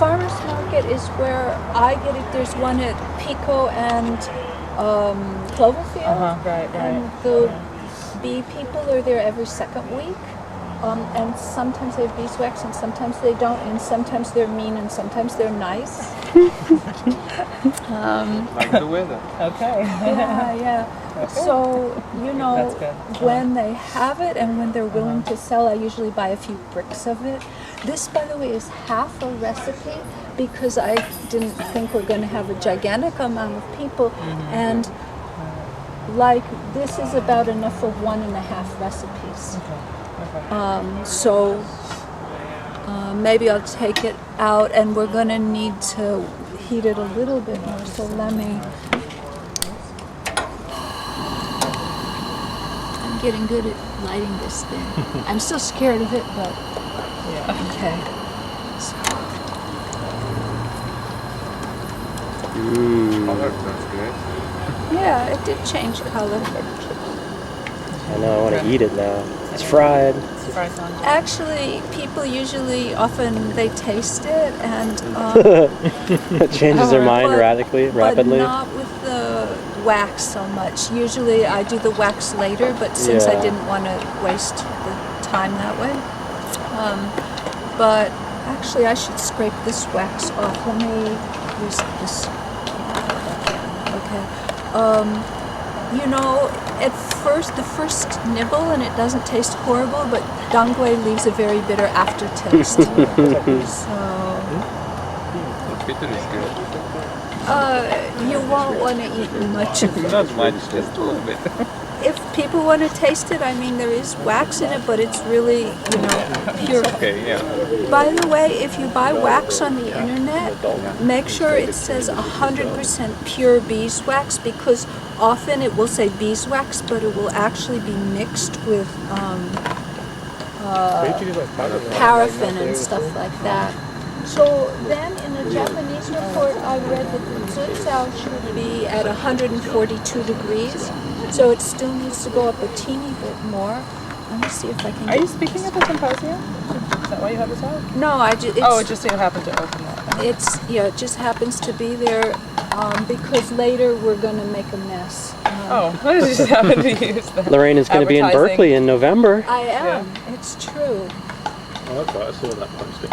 farmer's market is where I get it. There's one at Pico and Cloverfield. Right. And the bee people are there every second week. And sometimes they have beeswax and sometimes they don't. And sometimes they're mean and sometimes they're nice. Like the weather. Okay. Yeah. So, you know, when they have it and when they're willing to sell, I usually buy a few bricks of it. This, by the way, is half a recipe because I didn't think we're going to have a gigantic amount of people. And like, this is about enough for 1.5 recipes. So maybe I'll take it out and we're going to need to heat it a little bit more. So let me... I'm getting good at lighting this thing. I'm still scared of it, but... Okay. So. Color sounds good. Yeah, it did change color. I know, I want to eat it now. It's fried. Actually, people usually they taste it and It changes their mind rapidly. But not with the wax so much. Usually I do the wax later, but since I didn't want to waste the time that way. But actually I should scrape this wax off. Let me use this. Okay. You know, at first, the first nibble, and it doesn't taste horrible, but dangui leaves a very bitter aftertaste. So, The bitter is good. you won't want to eat much of it. Not much, just a little bit. If people want to taste it, I mean, there is wax in it, but it's really, you know, pure. Okay, yeah. By the way, if you buy wax on the internet, make sure it says 100% pure beeswax, because often it will say beeswax, but it will actually be mixed with paraffin and stuff like that. So then in the Japanese report, I read that the zutsao should be at 142 degrees. So it still needs to go up a teeny bit more. Let me see if I can. Are you speaking at the symposium? Is that why you have this out? No, I just. It just so happened to open that. It just happens to be there because later we're going to make a mess. I just happened to use that. Lorraine is going to be in Berkeley in November. I am. Yeah. It's true. Oh, that's right. I saw that posting.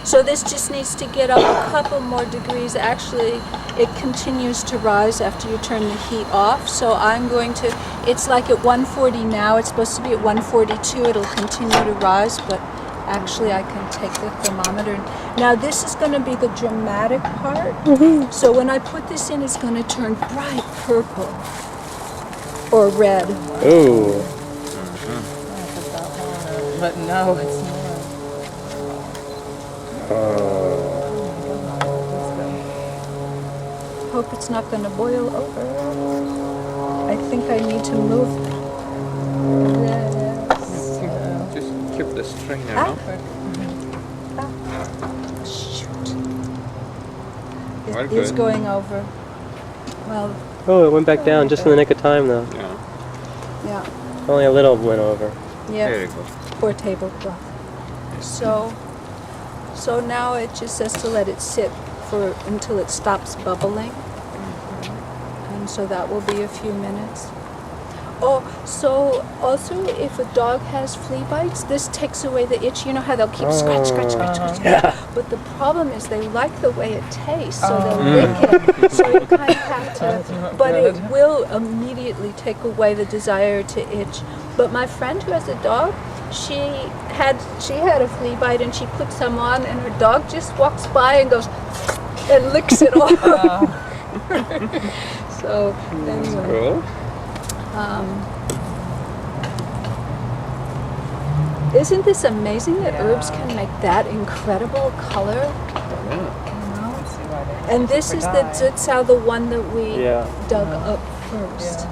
So this just needs to get up a couple more degrees. Actually, it continues to rise after you turn the heat off. So I'm going to, it's like at 140 now. It's supposed to be at 142. It'll continue to rise, but actually I can take the thermometer. Now this is going to be the dramatic part. So when I put this in, it's going to turn bright purple or red. Ooh. But no, it's not. Hope it's not going to boil over. I think I need to move this. Just keep the strainer Ah. now. Shoot. We're It is good. going over. Well, Oh, it went back down just in the nick of time, though. Yeah. yeah. Only a little went over. Yeah. There you go. Poor tablecloth. So now it just says to let it sit until it stops bubbling. And so that will be a few minutes. Oh, so also if a dog has flea bites, this takes away the itch. You know how they'll keep scratch. Yeah. But the problem is they like the way it tastes, so they'll lick it. So you kind of have to, but it will immediately take away the desire to itch. But my friend who has a dog, she had a flea bite and she put some on, and her dog just walks by and goes and licks it off. So anyway. Cool. Isn't this amazing that herbs can make that incredible color? Yeah. You know? And this is the zutsao, the one that we dug up first.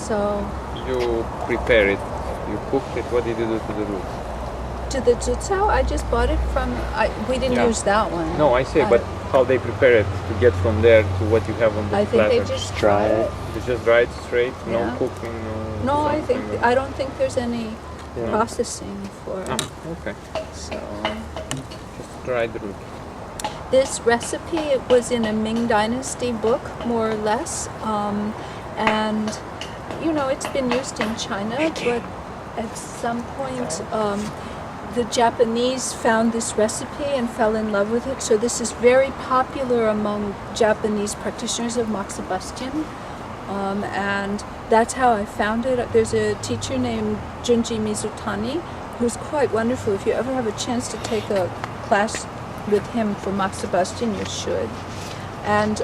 So You prepare it. You cooked it. What did you do to the root? to the zutsao, I just bought it from. We didn't use that one. No, I say, but how they prepare it to get from there to what you have on the I think platter? they just Dry it. They just dry it straight, Yeah. no cooking, no. No, something. I don't think there's any processing for it. Okay. So dried root? This recipe, it was in a Ming Dynasty book, more or less, and you know, it's been used in China, but at some point the Japanese found this recipe and fell in love with it. So this is very popular among Japanese practitioners of Moxibustion, and that's how I found it. There's a teacher named Junji Mizutani who's quite wonderful. If you ever have a chance to take a class with him for Moxibustion, you should. And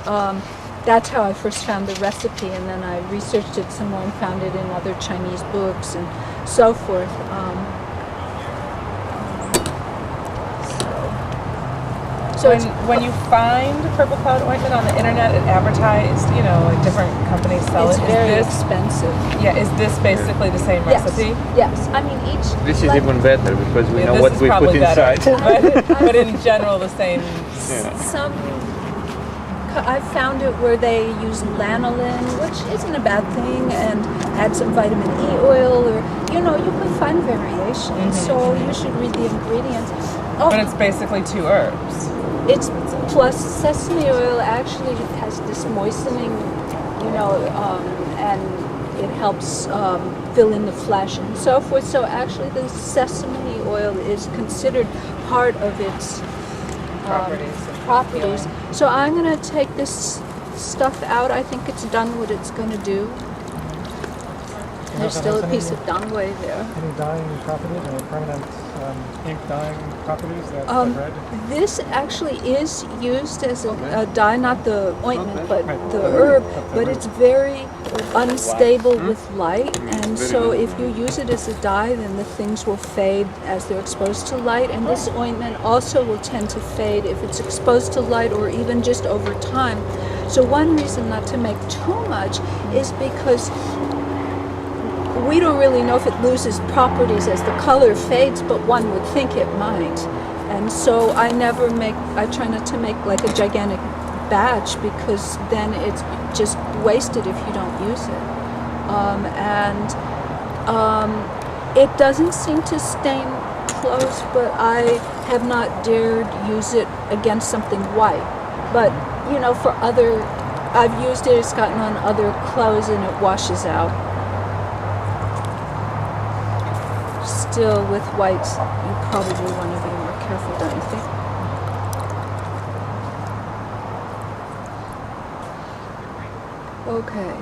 that's how I first found the recipe, and then I researched it some more and found it in other Chinese books and so forth. So it's, when you find purple cloud ointment on the internet and advertised, you know, like different companies sell it's it. very Is this, expensive. yeah, is this basically the same recipe? Yes. I mean, each. This is like, even better because we Yeah, know this what is we put probably better. inside. but in general, the same. Some. I found it where they use lanolin, which isn't a bad thing, and add some vitamin E oil, or you know, you can find variations. So you should read the ingredients. Oh, But it's basically 2 herbs. it's plus sesame oil actually has this moistening, you know, and it helps fill in the flesh and so forth. So actually, the sesame oil is considered part of its properties. So I'm going to take this stuff out. I think it's done what it's going to do. There's still a piece of dangwei there. Any dyeing properties, any permanent ink dyeing properties that red? This actually is used as a dye, not the ointment, but the herb, but it's very unstable with light, and so if you use it as a dye, then the things will fade as they're exposed to light, and this ointment also will tend to fade if it's exposed to light or even just over time. So one reason not to make too much is because we don't really know if it loses properties as the color fades, but one would think it might. And so I try not to make like a gigantic batch, because then it's just wasted if you don't use it. It doesn't seem to stain clothes, but I have not dared use it against something white. But, you know, I've used it, it's gotten on other clothes and it washes out. Still, with whites, you probably want to be more careful, don't you think? Okay,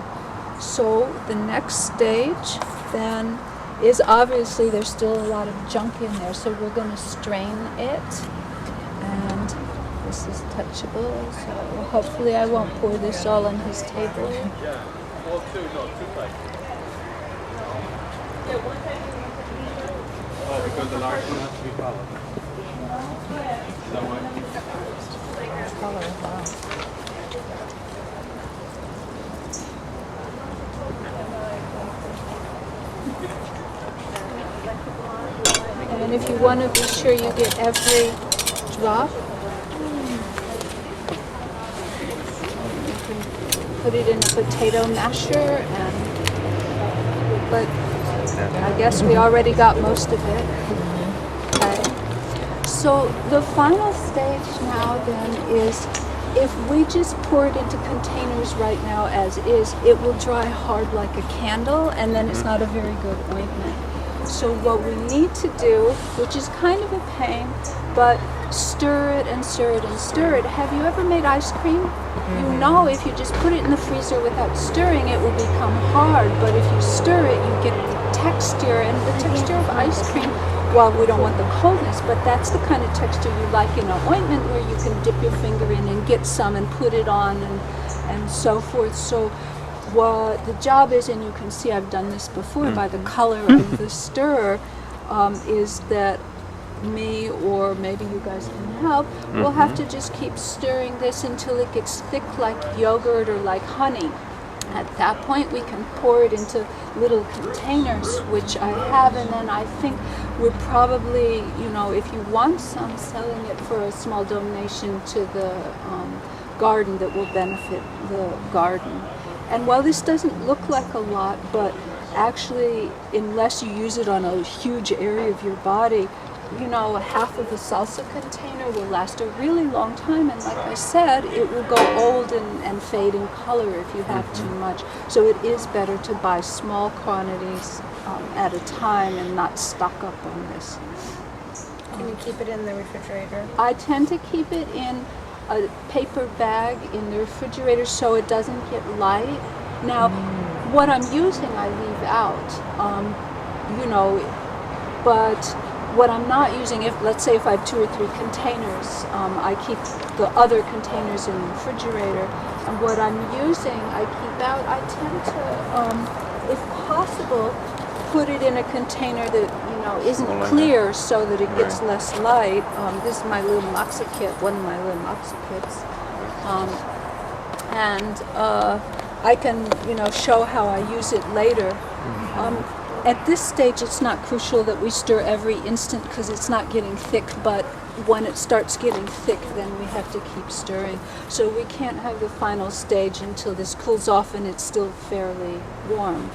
so the next stage then is, obviously there's still a lot of junk in there, so we're going to strain it, and this is touchable, so hopefully I won't pour this all on his table. Because the large one has to be followed. And if you want to be sure you get every drop, you can put it in a potato masher, but I guess we already got most of it. Okay. So the final stage now then is, if we just pour it into containers right now as is, it will dry hard like a candle, and then it's not a very good ointment. So what we need to do, which is kind of a pain, but stir it and stir it and stir it. Have you ever made ice cream? You know, if you just put it in the freezer without stirring, it will become hard, but if you stir it, you get the texture, and the texture of ice cream, well, we don't want the coldness, but that's the kind of texture you like in an ointment, where you can dip your finger in and get some and put it on and so forth. So what the job is, and you can see I've done this before by the color of the stirrer, is that me, or maybe you guys can help, we'll have to just keep stirring this until it gets thick like yogurt or like honey. At that point we can pour it into little containers, which I have, and then I think we're probably, you know, if you want some, selling it for a small donation to the garden that will benefit the garden. And while this doesn't look like a lot, but actually, unless you use it on a huge area of your body, you know, half of a salsa container will last a really long time, and like I said, it will go old and fade in color if you have too much. So it is better to buy small quantities at a time and not stock up on this. Can you keep it in the refrigerator? I tend to keep it in a paper bag in the refrigerator so it doesn't get light. Now, what I'm using I leave out, you know, but what I'm not using, if let's say if I have 2 or 3 containers, I keep the other containers in the refrigerator, and what I'm using I keep out. I tend to, if possible, put it in a container that, you know, isn't clear so that it gets less light. This is my little matzo kit, one of my little matzo kits, and I can, you know, show how I use it later. At this stage, it's not crucial that we stir every instant because it's not getting thick, but when it starts getting thick, then we have to keep stirring. So we can't have the final stage until this cools off and it's still fairly warm.